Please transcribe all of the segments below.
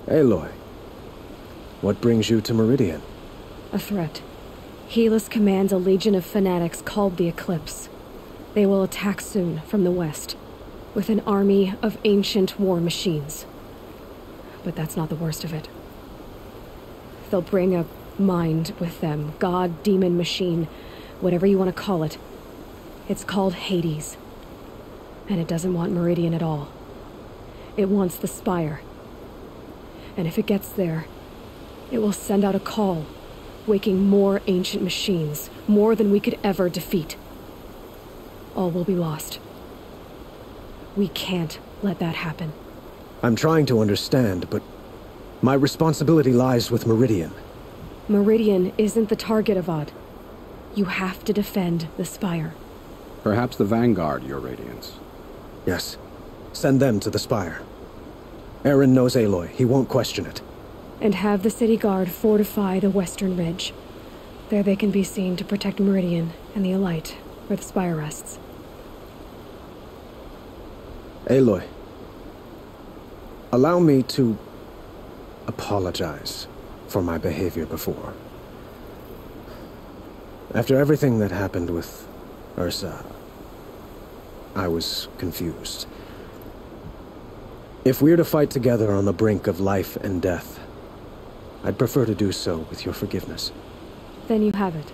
Aloy, what brings you to Meridian? A threat. Helis commands a legion of fanatics called the Eclipse. They will attack soon from the west, with an army of ancient war machines. But that's not the worst of it. They'll bring a mind with them, god, demon, machine, whatever you want to call it. It's called Hades. And it doesn't want Meridian at all. It wants the Spire. And if it gets there, it will send out a call, waking more ancient machines, more than we could ever defeat. All will be lost. We can't let that happen. I'm trying to understand, but my responsibility lies with Meridian. Meridian isn't the target, Avad. You have to defend the Spire. Perhaps the Vanguard, Your Radiance. Yes. Send them to the Spire. Eren knows Aloy. He won't question it. And have the city guard fortify the western ridge. There they can be seen to protect Meridian and the Elite, where the Spire rests. Aloy, allow me to apologize for my behavior before. After everything that happened with Ursa, I was confused. If we're to fight together on the brink of life and death, I'd prefer to do so with your forgiveness. Then you have it.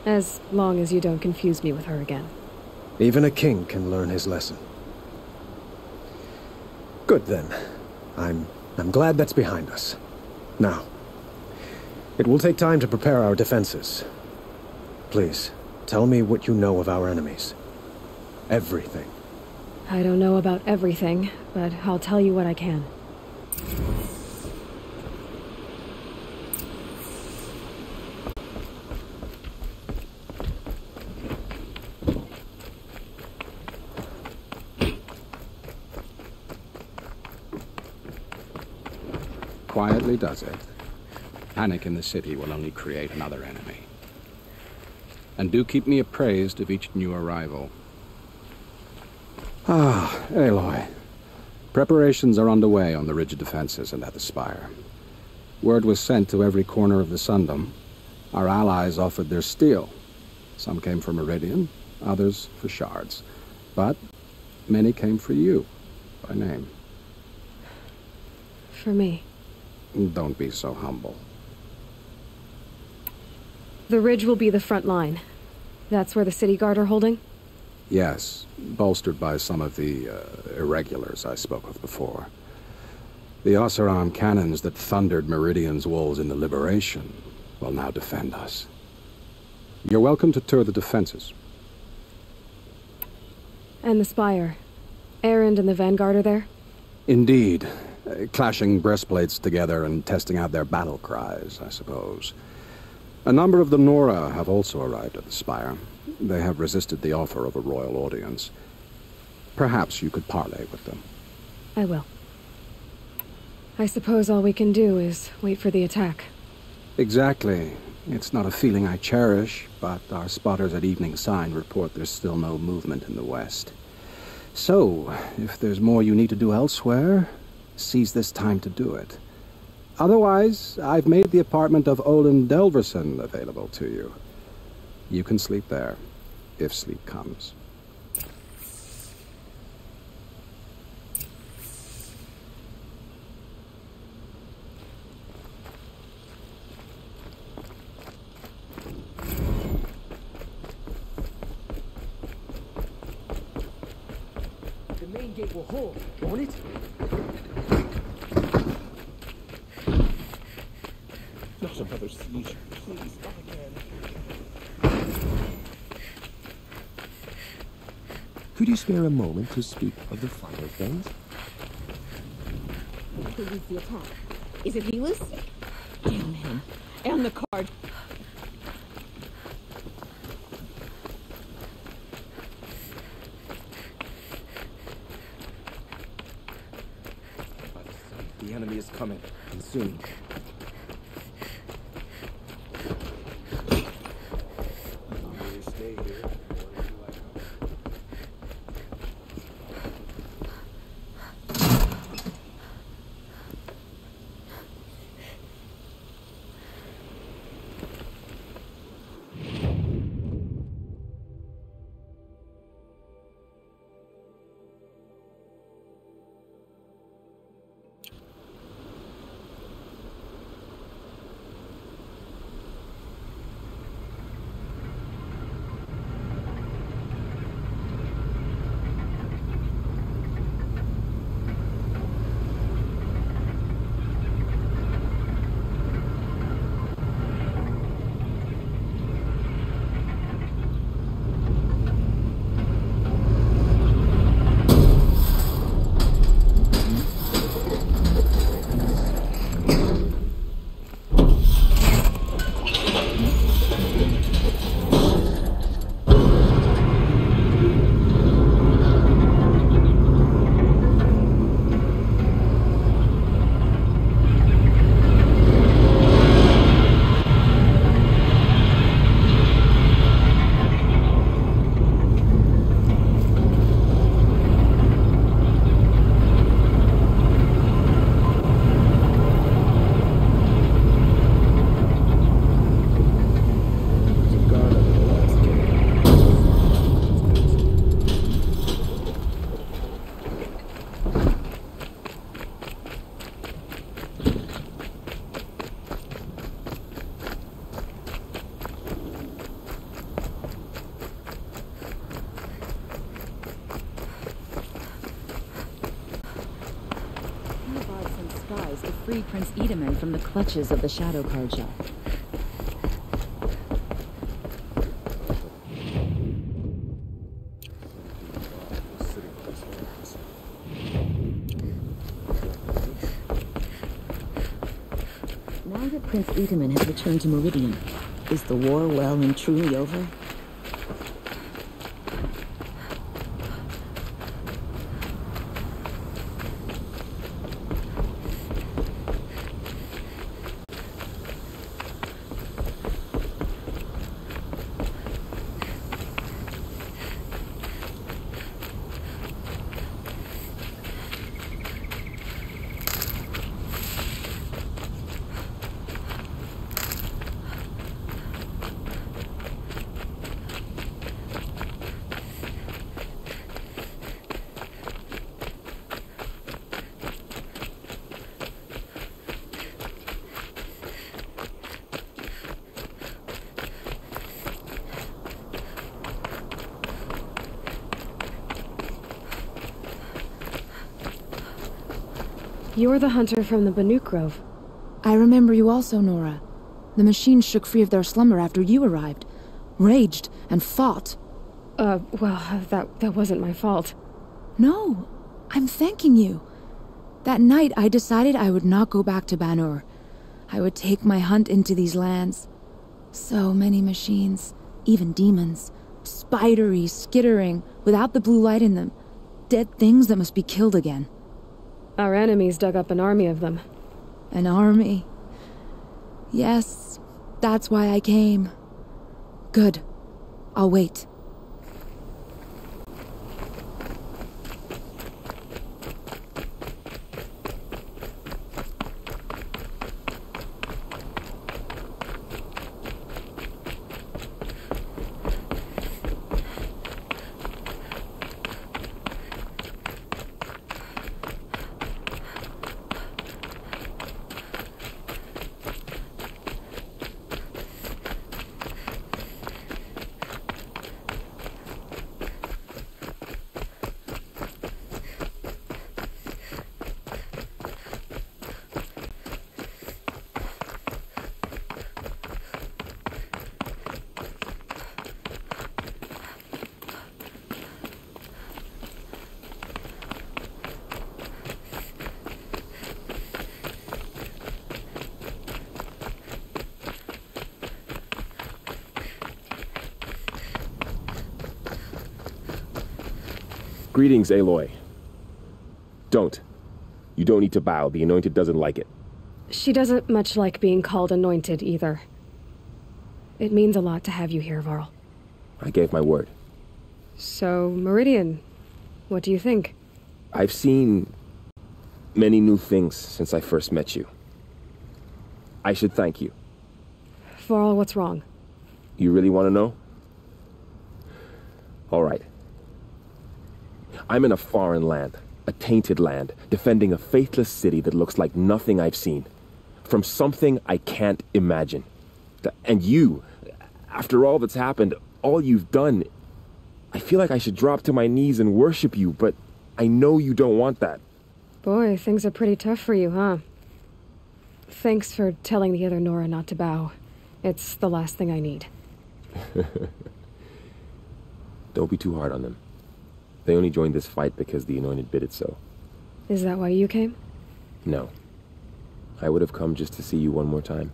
As long as you don't confuse me with her again. Even a king can learn his lesson. Good then. I'm glad that's behind us. Now, it will take time to prepare our defenses. Please, tell me what you know of our enemies. Everything. I don't know about everything, but I'll tell you what I can. Quietly does it. Panic in the city will only create another enemy. And do keep me appraised of each new arrival. Ah, Aloy. Preparations are underway on the ridge of defenses and at the Spire. Word was sent to every corner of the Sundom. Our allies offered their steel. Some came for Meridian, others for shards. But many came for you, by name. For me. Don't be so humble. The ridge will be the front line. That's where the city guard are holding? Yes, bolstered by some of the irregulars I spoke of before. The Oseram cannons that thundered Meridian's walls in the Liberation will now defend us. You're welcome to tour the defenses. And the Spire. Erend and the Vanguard are there? Indeed. Clashing breastplates together and testing out their battle cries, I suppose. A number of the Nora have also arrived at the Spire. They have resisted the offer of a royal audience. Perhaps you could parley with them. I will. I suppose all we can do is wait for the attack. Exactly. It's not a feeling I cherish, but our spotters at Evening Sign report there's still no movement in the west. So, if there's more you need to do elsewhere, seize this time to do it. Otherwise, I've made the apartment of Olin Delverson available to you. You can sleep there, if sleep comes. The main gate will hold, won't it? Not another seizure, please, not again. Could you spare a moment to speak of the finer things? Who leads the attack? Is it Helis? Damn him. And the card. The enemy is coming, and soon. prize to free Prince Edaman from the clutches of the Shadow Carja. Now that Prince Edaman has returned to Meridian, is the war well and truly over? You're the hunter from the Banuk Grove. I remember you also, Nora. The machines shook free of their slumber after you arrived. Raged and fought. Well, that wasn't my fault. No, I'm thanking you. That night, I decided I would not go back to Banur. I would take my hunt into these lands. So many machines, even demons. Spidery, skittering, without the blue light in them. Dead things that must be killed again. Our enemies dug up an army of them. An army? Yes, that's why I came. Good. I'll wait. Greetings, Aloy. Don't. You don't need to bow. The Anointed doesn't like it. She doesn't much like being called Anointed, either. It means a lot to have you here, Varl. I gave my word. So, Meridian, what do you think? I've seen many new things since I first met you. I should thank you. Varl, what's wrong? You really want to know? All right. I'm in a foreign land, a tainted land, defending a faithless city that looks like nothing I've seen. From something I can't imagine. And you, after all that's happened, all you've done, I feel like I should drop to my knees and worship you, but I know you don't want that. Boy, things are pretty tough for you, huh? Thanks for telling the other Nora not to bow. It's the last thing I need. Don't be too hard on them. They only joined this fight because the Anointed bid it so. Is that why you came? No. I would have come just to see you one more time.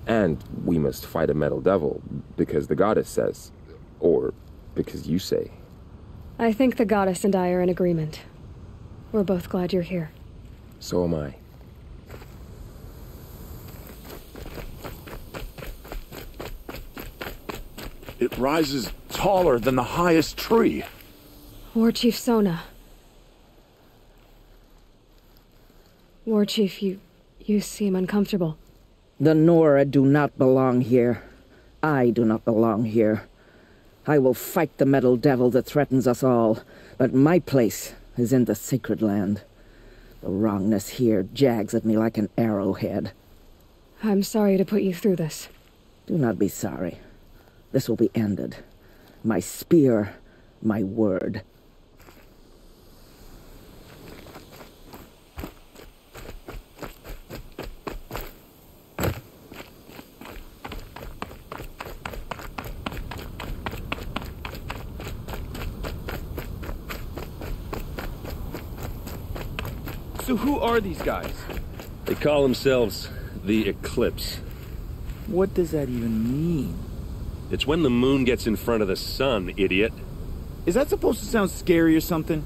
And we must fight a metal devil, because the goddess says. Or because you say. I think the goddess and I are in agreement. We're both glad you're here. So am I. It rises taller than the highest tree. War Chief Sona. War Chief, you seem uncomfortable. The Nora do not belong here. I do not belong here. I will fight the metal devil that threatens us all, but my place is in the sacred land. The wrongness here jags at me like an arrowhead. I'm sorry to put you through this. Do not be sorry. This will be ended. My spear, my word. So who are these guys? They call themselves the Eclipse. What does that even mean? It's when the moon gets in front of the sun, idiot. Is that supposed to sound scary or something?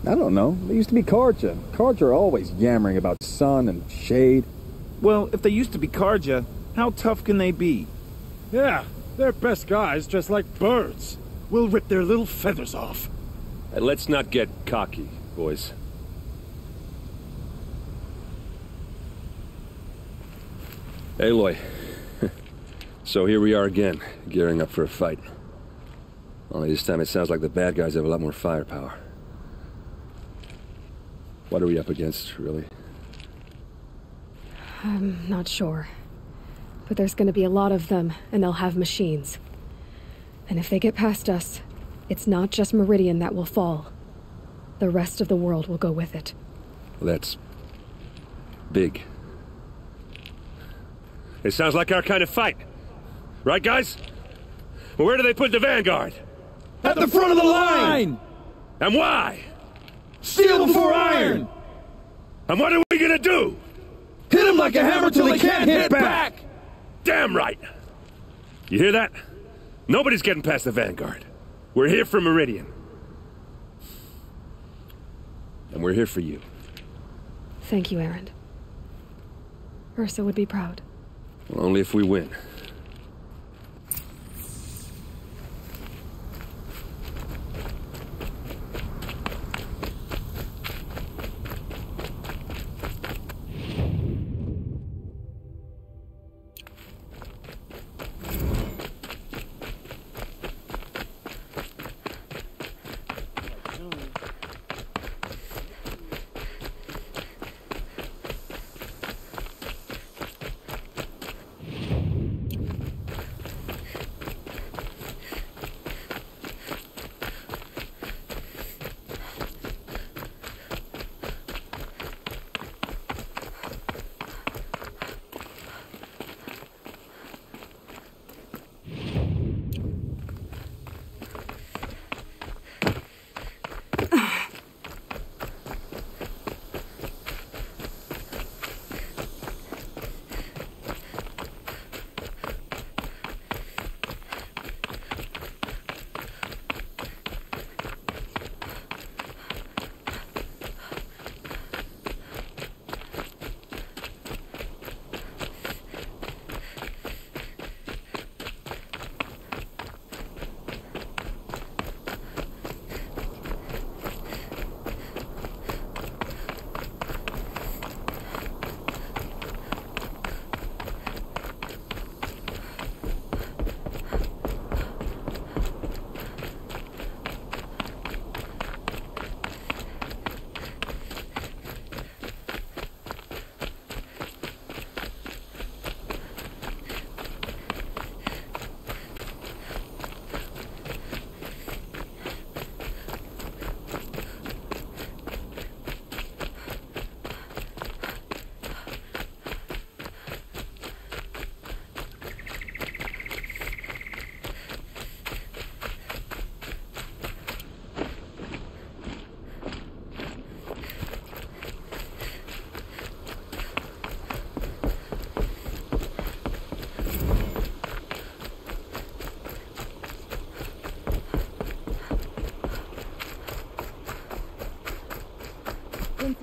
I don't know. They used to be Karja. Karja are always yammering about sun and shade. Well, if they used to be Karja, how tough can they be? Yeah, they're best guys dressed like birds. We'll rip their little feathers off. And let's not get cocky, boys. Aloy. So here we are again, gearing up for a fight. Only this time it sounds like the bad guys have a lot more firepower. What are we up against, really? I'm not sure. But there's gonna be a lot of them, and they'll have machines. And if they get past us, it's not just Meridian that will fall. The rest of the world will go with it. Well, that's big. It sounds like our kind of fight. Right, guys? Well, where do they put the Vanguard? At the front of the line! And why? Steel before iron! And what are we gonna do? Hit him like a hammer till he can't hit back! Damn right! You hear that? Nobody's getting past the Vanguard. We're here for Meridian. And we're here for you. Thank you, Erend. Ursa would be proud. Well, only if we win.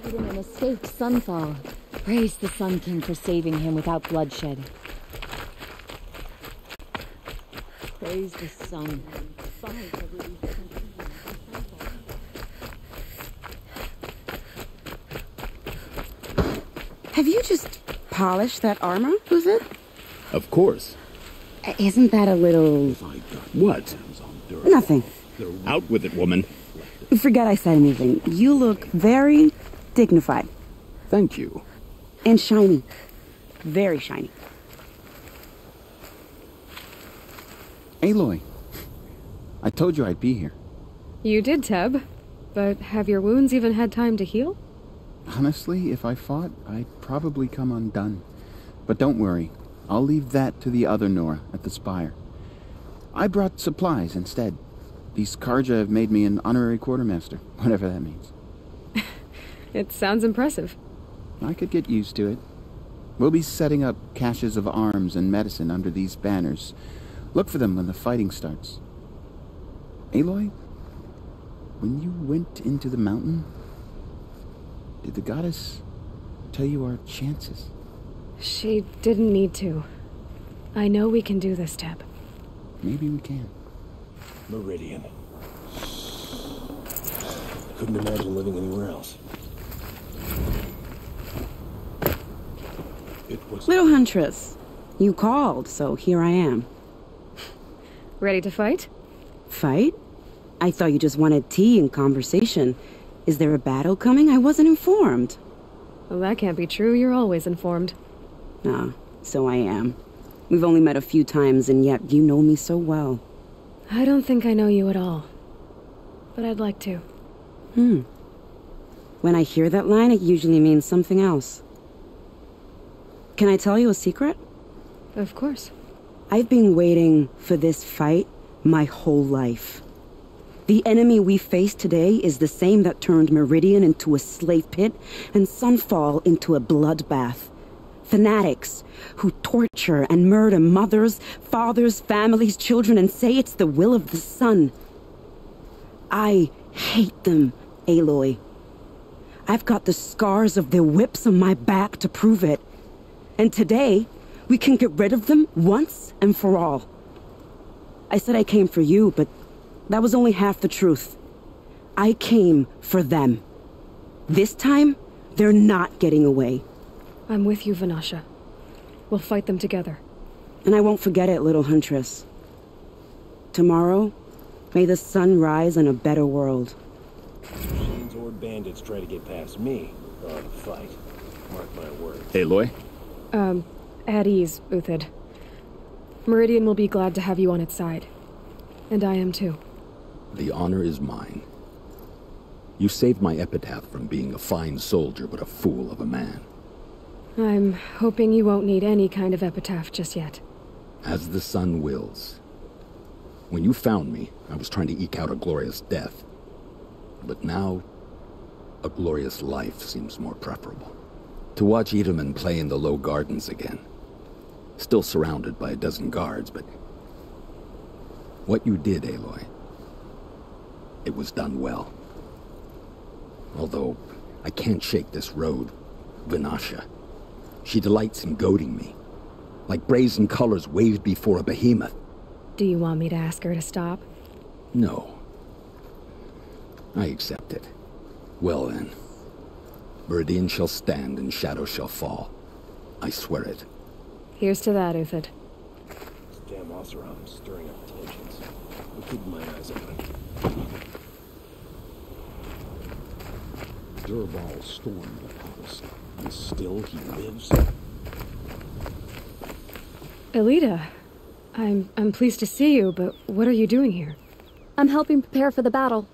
In an escaped sunfall. Praise the Sun King for saving him without bloodshed. Praise the sun. Have you just polished that armor, was it? Of course. Isn't that a little... What? Nothing. Out with it, woman. Forget I said anything. You look very dignified. Thank you. And shiny. Very shiny. Aloy, I told you I'd be here. You did, Teb. But have your wounds even had time to heal? Honestly, if I fought, I'd probably come undone. But don't worry. I'll leave that to the other Nora at the Spire. I brought supplies instead. These Karja have made me an honorary quartermaster, whatever that means. It sounds impressive. I could get used to it. We'll be setting up caches of arms and medicine under these banners. Look for them when the fighting starts. Aloy, when you went into the mountain, did the goddess tell you our chances? She didn't need to. I know we can do this, Teb. Maybe we can. Meridian. Couldn't imagine living anywhere else. Little Huntress, you called, so here I am. Ready to fight? Fight? I thought you just wanted tea and conversation. Is there a battle coming? I wasn't informed. Well, that can't be true. You're always informed. Ah, so I am. We've only met a few times, and yet you know me so well. I don't think I know you at all. But I'd like to. When I hear that line, it usually means something else. Can I tell you a secret? Of course. I've been waiting for this fight my whole life. The enemy we face today is the same that turned Meridian into a slave pit and Sunfall into a bloodbath. Fanatics who torture and murder mothers, fathers, families, children, and say it's the will of the sun. I hate them, Aloy. I've got the scars of their whips on my back to prove it. And today, we can get rid of them once and for all. I said I came for you, but that was only half the truth. I came for them. This time, they're not getting away. I'm with you, Vanasha. We'll fight them together. And I won't forget it, little Huntress. Tomorrow, may the sun rise in a better world. Machines or bandits try to get past me, they'll have a fight. Mark my words. Aloy? At ease, Uthid. Meridian will be glad to have you on its side. And I am too. The honor is mine. You saved my epitaph from being a fine soldier but a fool of a man. I'm hoping you won't need any kind of epitaph just yet. As the sun wills. When you found me, I was trying to eke out a glorious death. But now, a glorious life seems more preferable. To watch Edelman play in the low gardens again. Still surrounded by a dozen guards, but... what you did, Aloy, it was done well. Although, I can't shake this road, Vanasha. She delights in goading me. Like brazen colors waved before a behemoth. Do you want me to ask her to stop? No. I accept it. Well then. Meridian shall stand and shadow shall fall. I swear it. Here's to that, Uthid. This damn Oseram's stirring up tensions. I'll keep my eyes open. Durval stormed the palace, and still he lives. Elita, I'm pleased to see you, but what are you doing here? I'm helping prepare for the battle.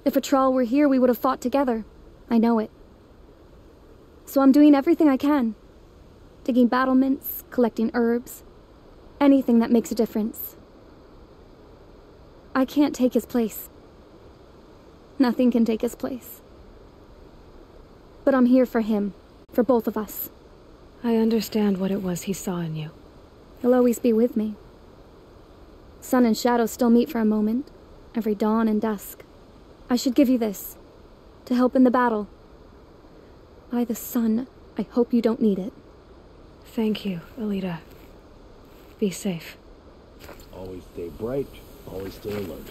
If a Thrall were here, we would have fought together. I know it. So I'm doing everything I can. Digging battlements, collecting herbs. Anything that makes a difference. I can't take his place. Nothing can take his place. But I'm here for him. For both of us. I understand what it was he saw in you. He'll always be with me. Sun and shadow still meet for a moment. Every dawn and dusk. I should give you this. To help in the battle. By the sun, I hope you don't need it. Thank you, Elita. Be safe. Always stay bright, always stay alert.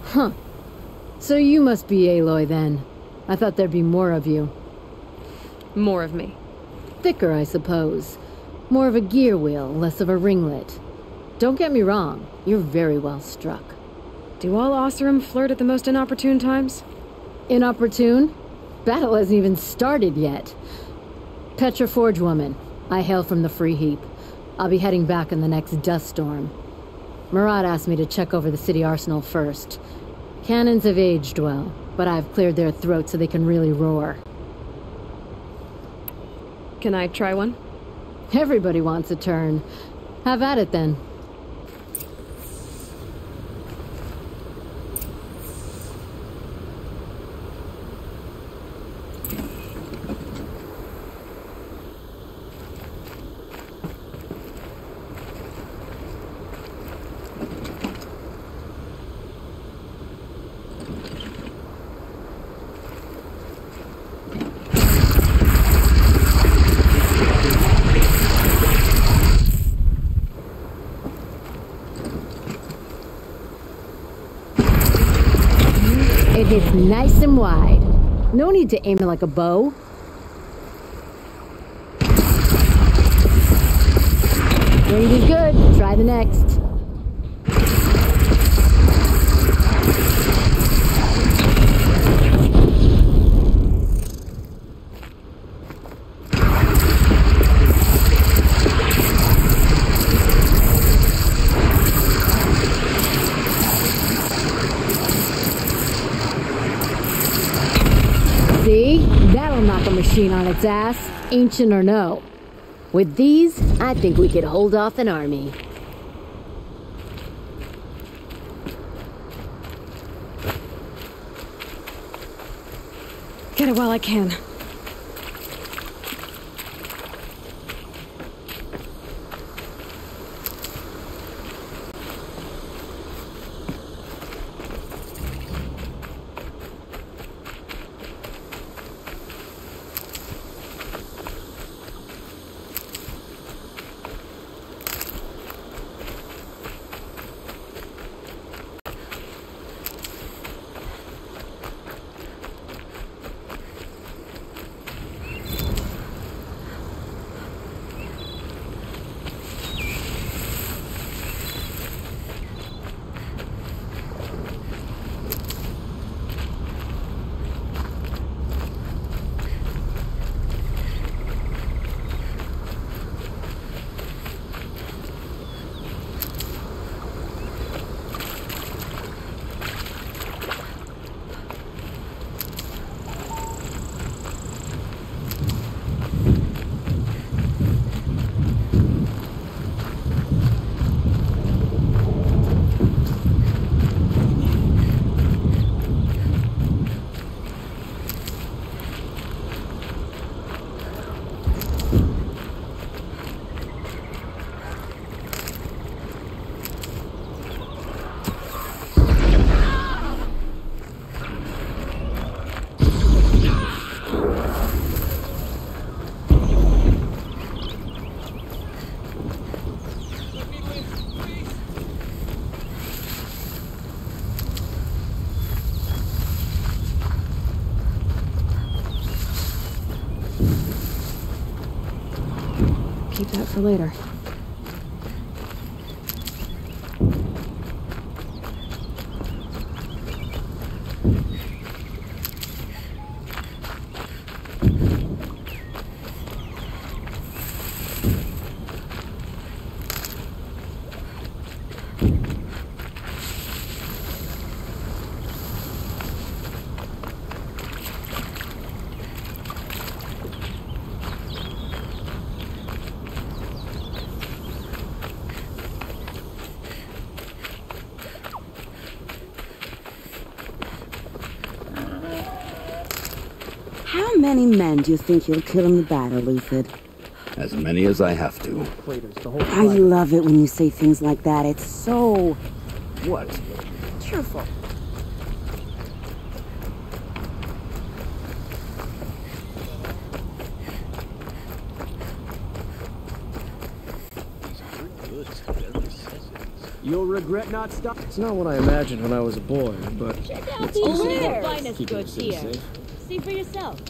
Huh. So you must be Aloy then. I thought there'd be more of you. More of me. Thicker, I suppose. More of a gear wheel, less of a ringlet. Don't get me wrong, you're very well struck. Do all Oseram flirt at the most inopportune times? Inopportune? Battle hasn't even started yet. Petra Forge woman. I hail from the Free Heap. I'll be heading back in the next dust storm. Marat asked me to check over the city arsenal first. Cannons have aged well, but I've cleared their throats so they can really roar. Can I try one? Everybody wants a turn. Have at it then. It hits nice and wide. No need to aim it like a bow. Range is good. Try the next. See? That'll knock a machine on its ass, ancient or no. With these, I think we could hold off an army. Get it while I can. Keep that for later. How many men do you think you'll kill in the battle, Lucid? As many as I have to. I love it when you say things like that. It's so... What? cheerful. You'll regret not stopping. It's not what I imagined when I was a boy, but... Check out these finest goods here. See for yourself.